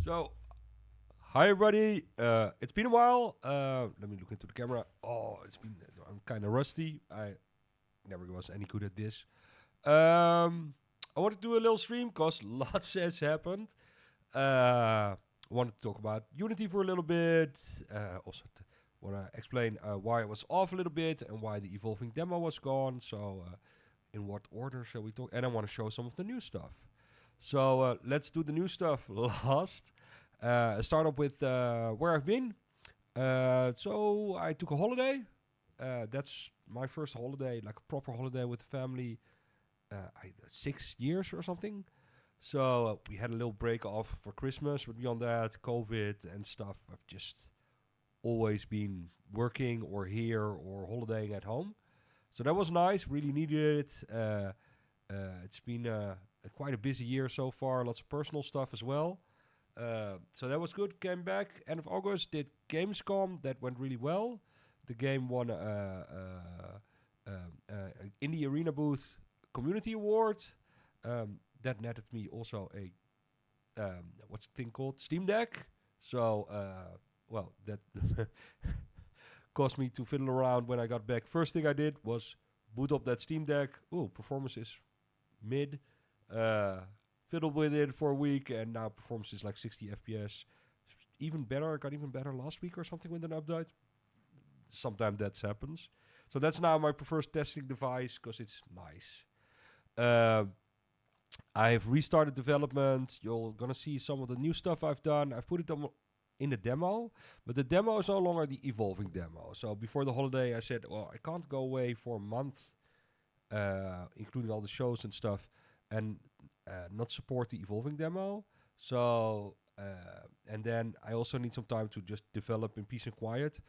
So, hi everybody. It's been a while. Let me look into the camera. Oh, it's been. I'm kind of rusty. I never was any good at this. I want to do a little stream because lots has happened. I wanted to talk about Unity for a little bit. Also, want to explain why it was off a little bit and why the evolving demo was gone. So, in what order shall we talk? And I want to show some of the new stuff. So let's do the new stuff last. Start up with where I've been. So I took a holiday. That's my first holiday, like a proper holiday with the family. 6 years or something. So we had a little break off for Christmas, but beyond that, COVID and stuff, I've just always been working or here or holidaying at home. So that was nice. Really needed it. It's been quite a busy year so far. Lots of personal stuff as well. So that was good. Came back end of August. Did Gamescom. That went really well. The game won in the arena booth community award. That netted me also a what's the thing called Steam Deck. So well that caused me to fiddle around when I got back. First thing I did was boot up that Steam Deck. Ooh, performance is mid. Fiddled with it for a week, and now performance is like 60 FPS. Even better. I got even better last week or something with an update. Sometimes that happens. So that's now my preferred testing device because it's nice. I've restarted development. You're gonna see some of the new stuff I've done. I've put it on in the demo, but the demo is no longer the evolving demo. So before the holiday, I said, well, I can't go away for a month, including all the shows and stuff, and not support the evolving demo. So and then I also need some time to just develop in peace and quiet.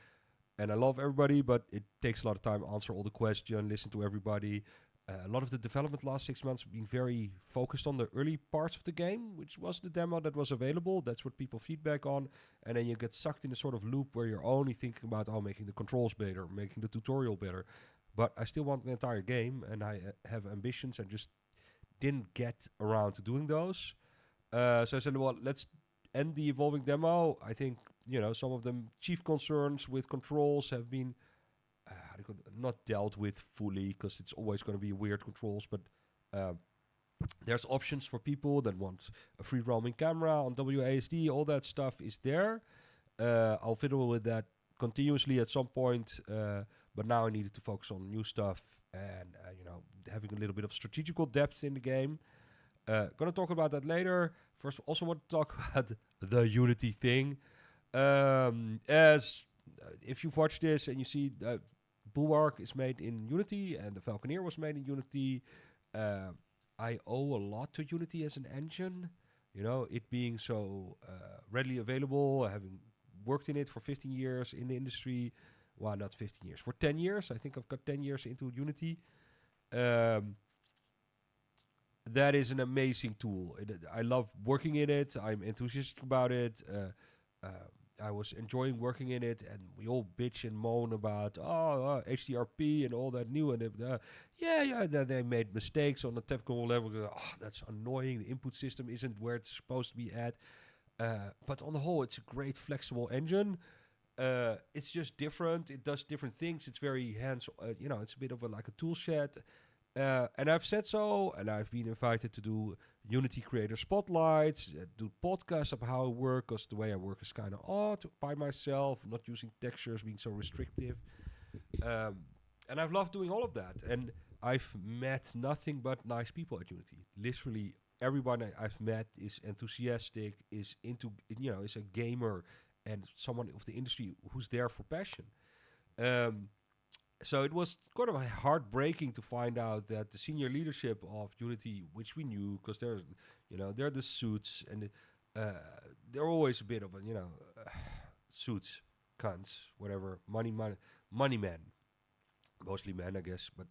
And I love everybody, but it takes a lot of time. Answer all the questions, listen to everybody. A lot of the development last 6 months have been very focused on the early parts of the game, which was the demo that was available. That's what people feedback on. And then you get sucked in a sort of loop where you're only thinking about, making the controls better, making the tutorial better. But I still want an entire game, and I have ambitions and just didn't get around to doing those. So I said, well, let's end the evolving demo. I think, some of the chief concerns with controls have been not dealt with fully because it's always going to be weird controls, but there's options for people that want a free roaming camera on WASD. All that stuff is there. I'll fiddle with that continuously at some point, but now I needed to focus on new stuff and having a little bit of strategical depth in the game. Gonna talk about that later. First, also want to talk about the Unity thing. As if you watch this and you see Bulwark is made in Unity and the Falconeer was made in Unity, I owe a lot to Unity as an engine. It being so readily available, having worked in it for 15 years in the industry. Well, not 15 years, for 10 years. I think I've got 10 years into Unity. That is an amazing tool. I love working in it. I'm enthusiastic about it. I was enjoying working in it, and we all bitch and moan about HDRP and all that new, and they made mistakes on the technical level. That's annoying. The input system isn't where it's supposed to be at. But on the whole, it's a great flexible engine. It's just different. It does different things. It's very hands. It's a bit of like a tool shed. And I've said so, and I've been invited to do Unity Creator Spotlights, do podcasts about how I work, because the way I work is kind of odd by myself, not using textures, being so restrictive. And I've loved doing all of that. And I've met nothing but nice people at Unity. Literally, everyone I've met is enthusiastic, is into, is a gamer, and someone of the industry who's there for passion. So it was kind of heartbreaking to find out that the senior leadership of Unity, which we knew, because they're the suits, and they're always a bit of a, suits, cunts, whatever, money men, mostly men, I guess. But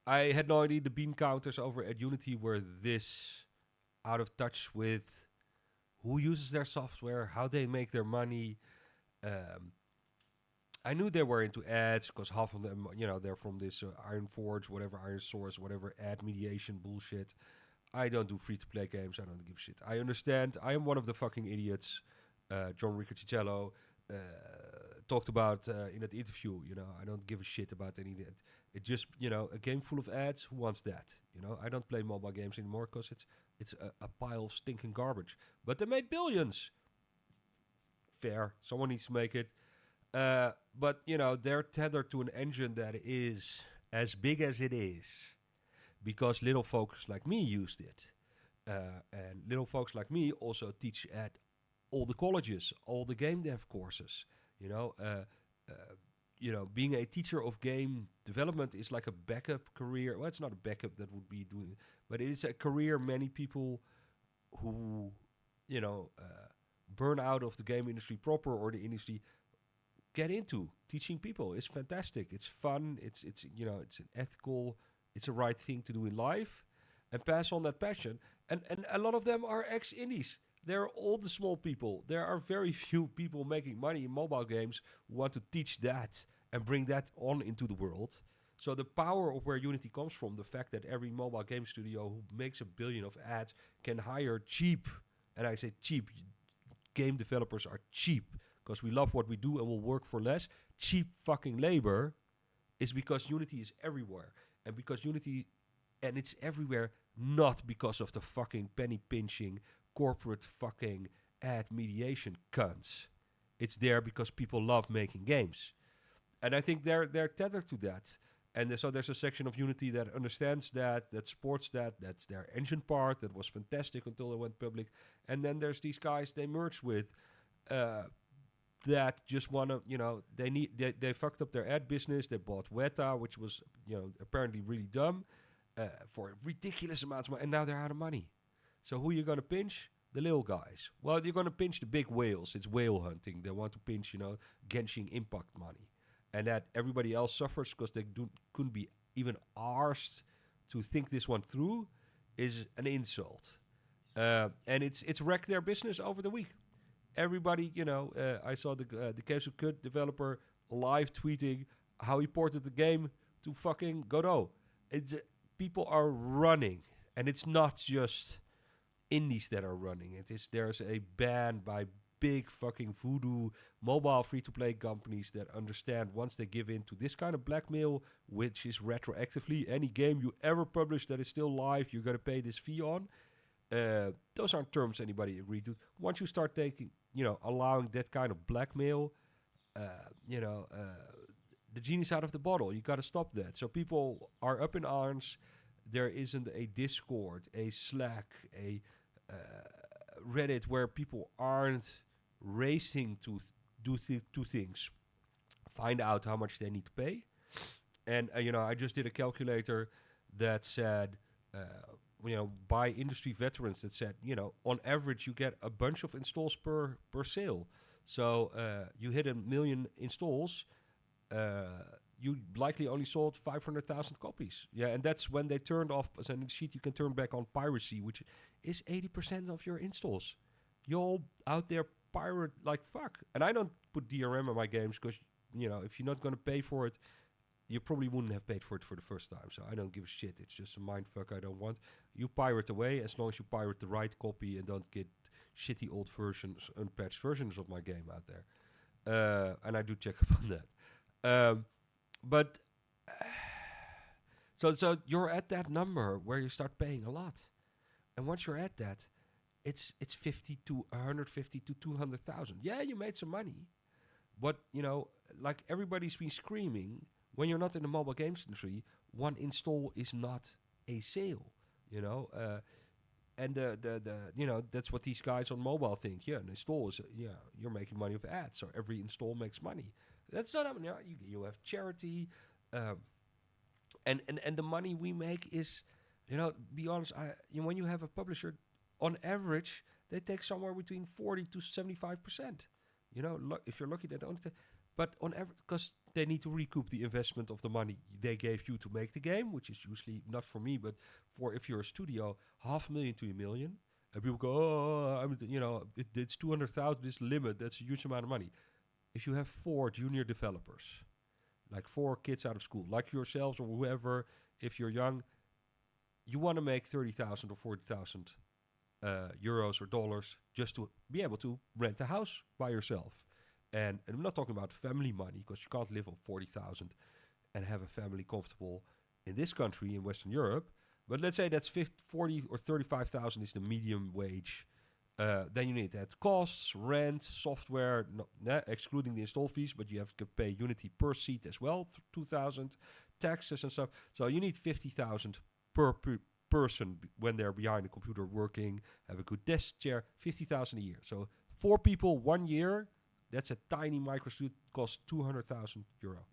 I had no idea the bean counters over at Unity were this out of touch with who uses their software, how they make their money. I knew they were into ads because half of them, they're from this Iron Forge, whatever, Iron Source, whatever ad mediation bullshit. I don't do free-to-play games. I don't give a shit. I understand. I am one of the fucking idiots. John Ricciticello talked about in that interview. I don't give a shit about anything. It just, a game full of ads. Who wants that? I don't play mobile games anymore because it's a pile of stinking garbage. But they made billions. Fair. Someone needs to make it. But they're tethered to an engine that is as big as it is because little folks like me used it. And little folks like me also teach at all the colleges, all the game dev courses. Being a teacher of game development is like a backup career. Well, it's not a backup that would be doing, but it is a career many people who, burn out of the game industry proper or the industry get into. Teaching people is fantastic. It's fun. It's an ethical. It's a right thing to do in life, and pass on that passion. And a lot of them are ex-indies. They're all the small people. There are very few people making money in mobile games who want to teach that and bring that on into the world. So the power of where Unity comes from, the fact that every mobile game studio who makes $1 billion of ads can hire cheap, and I say cheap, game developers are cheap because we love what we do and will work for less. Cheap fucking labor is because Unity is everywhere. And because Unity, and it's everywhere, not because of the fucking penny pinching corporate fucking ad mediation cunts. It's there because people love making games. And I think they're tethered to that. And so there's a section of Unity that understands that supports that. That's their engine part. That was fantastic until it went public. And then there's these guys they merged with that just want to, they fucked up their ad business. They bought Weta, which was, apparently really dumb for ridiculous amounts of money. And now they're out of money. So who are you going to pinch? The little guys. Well, you're going to pinch the big whales. It's whale hunting. They want to pinch, Genshin Impact money. And that everybody else suffers because they couldn't be even arsed to think this one through is an insult. And it's wrecked their business over the week. Everybody, I saw the Case of Cut developer live tweeting how he ported the game to fucking Godot. It's people are running, and it's not just indies that are running. There's a ban by big fucking voodoo mobile free-to-play companies that understand once they give in to this kind of blackmail, which is retroactively any game you ever publish that is still live, you're going to pay this fee on. Those aren't terms anybody agreed to. Once you start taking, allowing that kind of blackmail, the genie's out of the bottle. You got to stop that. So people are up in arms. There isn't a Discord, a Slack, a Reddit where people aren't racing to do two things. Find out how much they need to pay. And, I just did a calculator that said, by industry veterans that said, on average you get a bunch of installs per sale. So you hit 1 million installs, you likely only sold 500,000 copies. Yeah, and that's when they turned off, as in the sheet you can turn back on piracy, which is 80% of your installs. You all out there pirate like fuck. And I don't put DRM in my games because, if you're not going to pay for it, you probably wouldn't have paid for it for the first time. So I don't give a shit. It's just a mindfuck I don't want. You pirate away as long as you pirate the right copy and don't get shitty old versions, unpatched versions of my game out there. And I do check up on that. But so you're at that number where you start paying a lot. And once you're at that, it's 50 to 150 to 200,000. Yeah, you made some money. But, like everybody's been screaming, when you're not in the mobile games industry, one install is not a sale, and that's what these guys on mobile think. Yeah, an install is, you're making money with ads, so every install makes money. That's not, you have charity, and the money we make is, be honest, when you have a publisher, on average, they take somewhere between 40 to 75%. If you're lucky, they don't. But on average, because they need to recoup the investment of the money they gave you to make the game, which is usually not for me, but for if you're a studio, $500,000 to $1 million. And people go, it's 200,000, this limit, that's a huge amount of money. If you have 4 junior developers, like 4 kids out of school, like yourselves or whoever, if you're young, you want to make 30,000 or 40,000 euros or dollars just to be able to rent a house by yourself. And I'm not talking about family money, because you can't live on 40,000 and have a family comfortable in this country in Western Europe. But let's say that's 40 or 35,000 is the medium wage. Then you need that costs, rent, software, excluding the install fees, but you have to pay Unity per seat as well, 2,000, taxes and stuff. So you need 50,000 per person when they're behind the computer working, have a good desk chair, 50,000 a year. So 4 people 1 year, that's a tiny micro studio, costs 200,000 euro.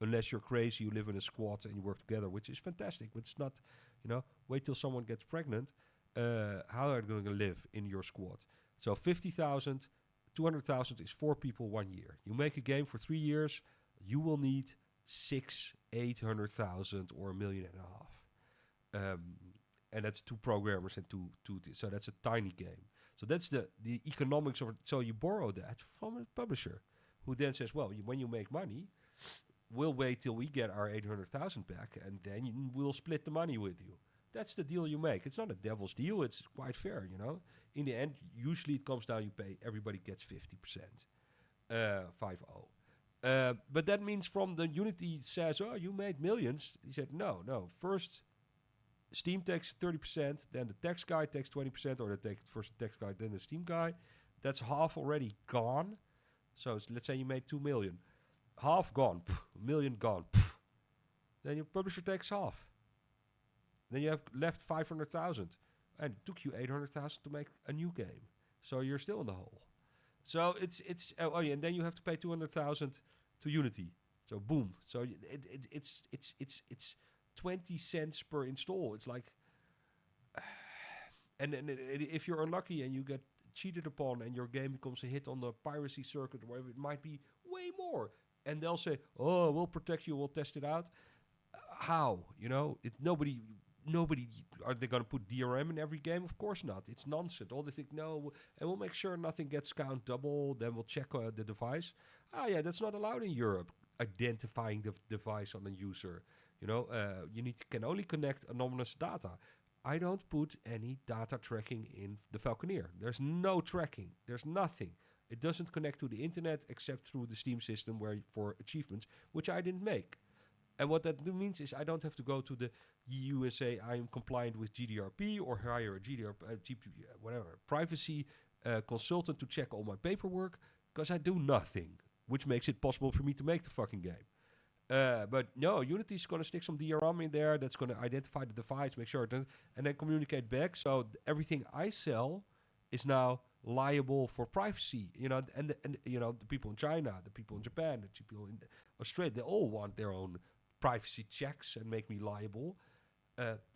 Unless you're crazy, you live in a squad and you work together, which is fantastic. But it's not, wait till someone gets pregnant. How are they going to live in your squad? So 50,000, 200,000 is 4 people 1 year. You make a game for 3 years, you will need 800,000 or $1.5 million. And that's 2 programmers and two. So that's a tiny game. So that's the economics of it. So you borrow that from a publisher, who then says, well, when you make money, we'll wait till we get our 800,000 back, and then we'll split the money with you. That's the deal you make. It's not a devil's deal. It's quite fair, In the end, usually it comes down, everybody gets 50%. 5-0. But that means from the Unity says, oh, you made millions. He said, no. First, Steam takes 30%, then the tax guy takes 20%, or they take first the tax guy, then the Steam guy. That's half already gone. So let's say you made 2 million. Half gone, $1 million gone. Then your publisher takes half. Then you have left 500,000, and it took you 800,000 to make a new game. So you're still in the hole. So it's and then you have to pay 200,000 to Unity. So boom. So it's 20 cents per install. It's like, and if you're unlucky and you get cheated upon and your game becomes a hit on the piracy circuit or whatever, it might be way more. And they'll say, oh, we'll protect you, we'll test it out. How? Nobody, are they going to put DRM in every game? Of course not. It's nonsense. All they think, no, and we'll make sure nothing gets count double, then we'll check the device. That's not allowed in Europe, identifying the device on a user. You can only connect anonymous data. I don't put any data tracking in the Falconeer. There's no tracking. There's nothing. It doesn't connect to the internet except through the Steam system for achievements, which I didn't make. And what that means is I don't have to go to the EU and say I am compliant with GDPR or hire a privacy consultant to check all my paperwork, because I do nothing, which makes it possible for me to make the fucking game. But no, Unity's going to stick some DRM in there that's going to identify the device, make sure it doesn't, and then communicate back. So everything I sell is now liable for privacy. And the people in China, the people in Japan, the people in Australia, they all want their own privacy checks and make me liable.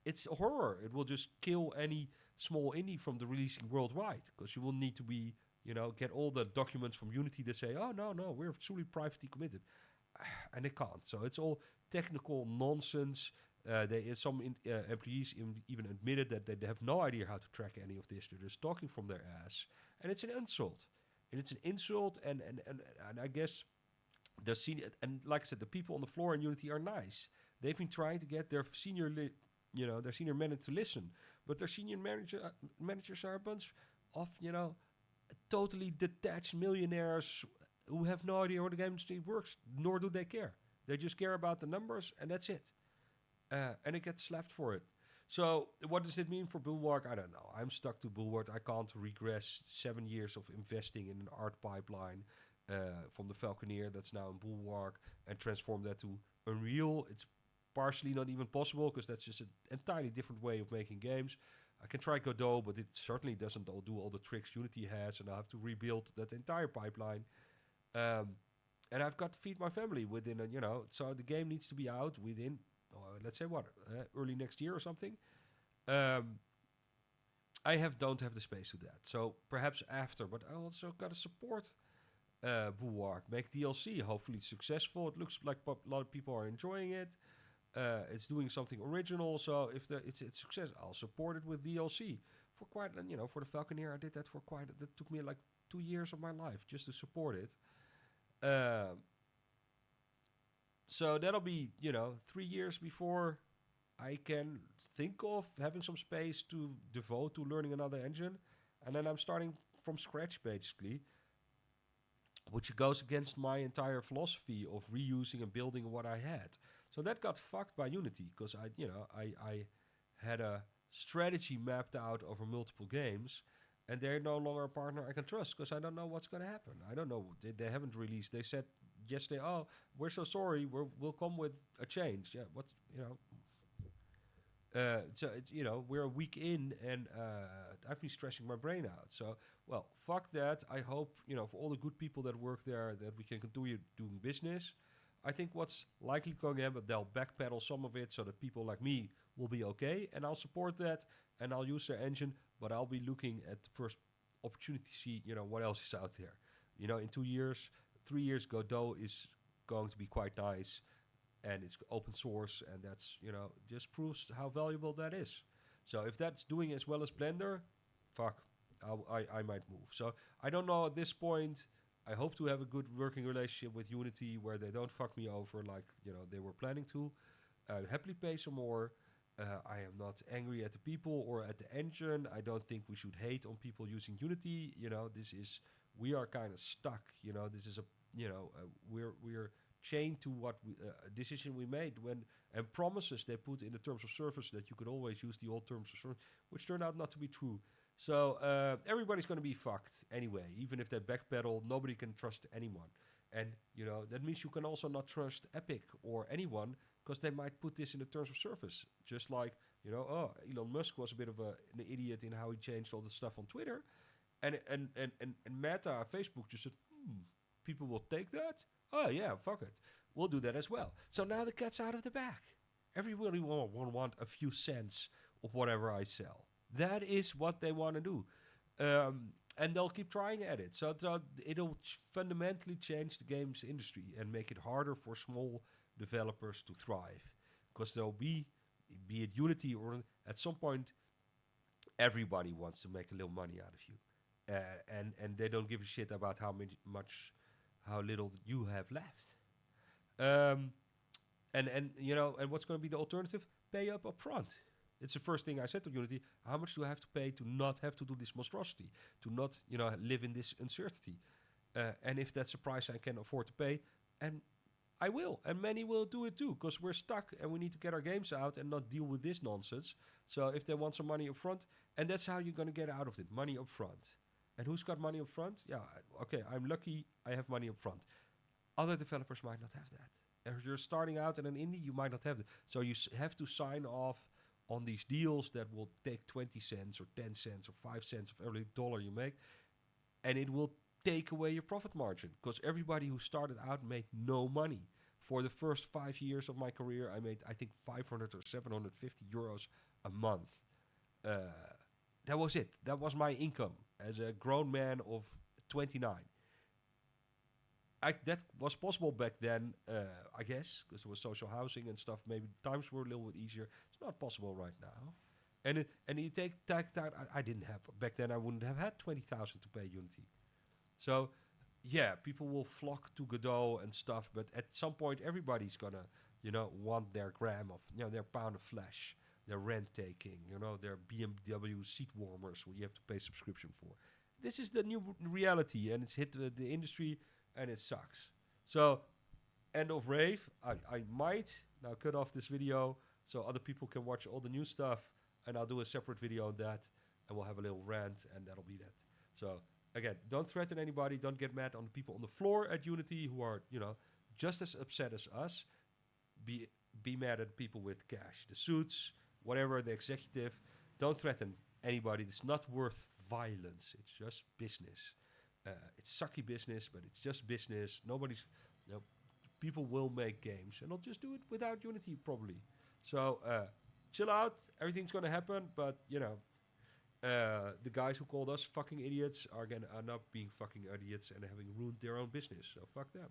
It's a horror. It will just kill any small indie from the releasing worldwide, because you will need to be, get all the documents from Unity that say, oh, no, we're truly privacy committed. And they can't. So it's all technical nonsense. Some employees even admitted that they have no idea how to track any of this. They're just talking from their ass. And it's an insult. And I guess the senior, and like I said, the people on the floor in Unity are nice. They've been trying to get their senior manager to listen. But their senior managers are a bunch of, totally detached millionaires who have no idea how the game industry works, nor do they care. They just care about the numbers, and that's it. And it gets slapped for it. So what does it mean for Bulwark? I don't know. I'm stuck to Bulwark. I can't regress 7 years of investing in an art pipeline from the Falconeer that's now in Bulwark and transform that to Unreal. It's partially not even possible, because that's just an entirely different way of making games. I can try Godot, but it certainly doesn't do all the tricks Unity has, and I have to rebuild that entire pipeline. And I've got to feed my family within so the game needs to be out within, let's say early next year or something. I don't have the space to that. So perhaps after, but I also got to support Bulwark, make DLC, hopefully successful. It looks like a lot of people are enjoying it. It's doing something original, so if it's a success, I'll support it with DLC. For quite, for the Falconeer, I did that for quite, that took me like 2 years of my life just to support it. So that'll be, 3 years before I can think of having some space to devote to learning another engine, and then I'm starting from scratch basically, which goes against my entire philosophy of reusing and building what I had. So that got fucked by Unity because I had a strategy mapped out over multiple games, and they're no longer a partner I can trust because I don't know what's going to happen. I don't know. They haven't released. They said yesterday, "Oh, we're so sorry. We'll come with a change." Yeah, what you know. We're a week in, and I've been stressing my brain out. So, well, fuck that. I hope, for all the good people that work there, that we can continue doing business. I think what's likely going to happen, they'll backpedal some of it so that people like me will be okay, and I'll support that, and I'll use their engine, but I'll be looking at the first opportunity to see, what else is out there. In 2 years, 3 years, Godot is going to be quite nice, and it's open source, and that's just proves how valuable that is. So if that's doing as well as Blender, fuck, I might move. So I don't know at this point. I hope to have a good working relationship with Unity where they don't fuck me over like they were planning to. Happily pay some more. I am not angry at the people or at the engine. I don't think we should hate on people using Unity. We are kind of stuck. This is we're chained to what decision we made and promises they put in the terms of service that you could always use the old terms of service, which turned out not to be true. So everybody's going to be fucked anyway. Even if they backpedal, nobody can trust anyone. And that means you can also not trust Epic or anyone because they might put this in the terms of service. Just like Elon Musk was a bit of an idiot in how he changed all the stuff on Twitter, and Meta, Facebook just said, people will take that. Oh yeah, fuck it. We'll do that as well. So now the cat's out of the bag. Everybody will want a few cents of whatever I sell. That is what they want to do. And they'll keep trying at it. So it'll fundamentally change the games industry and make it harder for small developers to thrive. Because there'll be it Unity or at some point, everybody wants to make a little money out of you. And they don't give a shit about how little you have left. And what's going to be the alternative? Pay up front. It's the first thing I said to Unity. How much do I have to pay to not have to do this monstrosity? To not, live in this uncertainty? And if that's a price I can afford to pay, and I will, and many will do it too, because we're stuck and we need to get our games out and not deal with this nonsense. So if they want some money up front, and that's how you're going to get out of it, money up front. And who's got money up front? Yeah, okay, I'm lucky I have money up front. Other developers might not have that. If you're starting out in an indie, you might not have it. So you have to sign off on these deals that will take 20 cents or 10 cents or 5 cents of every dollar you make, and it will take away your profit margin, because everybody who started out made no money. For the first 5 years of my career, I made, I think, 500 or 750 euros a month. That was it. That was my income as a grown man of 29. That was possible back then, I guess, because there was social housing and stuff. Maybe times were a little bit easier. It's not possible right now. And you take that, I didn't have back then. I wouldn't have had 20,000 to pay Unity. So, yeah, people will flock to Godot and stuff. But at some point, everybody's gonna, want their gram of, their pound of flesh, their rent taking, their BMW seat warmers, where you have to pay subscription for. This is the new reality, and it's hit the industry. And it sucks. So, end of rave. I might now cut off this video so other people can watch all the new stuff, and I'll do a separate video on that, and we'll have a little rant, and that'll be that. So, again, don't threaten anybody. Don't get mad on the people on the floor at Unity who are, just as upset as us. Be mad at people with cash, the suits, whatever, the executive. Don't threaten anybody. It's not worth violence. It's just business. It's sucky business, but it's just business. People will make games, and they'll just do it without Unity probably. So chill out. Everything's gonna happen, but the guys who called us fucking idiots are gonna end up being fucking idiots and having ruined their own business. So fuck them.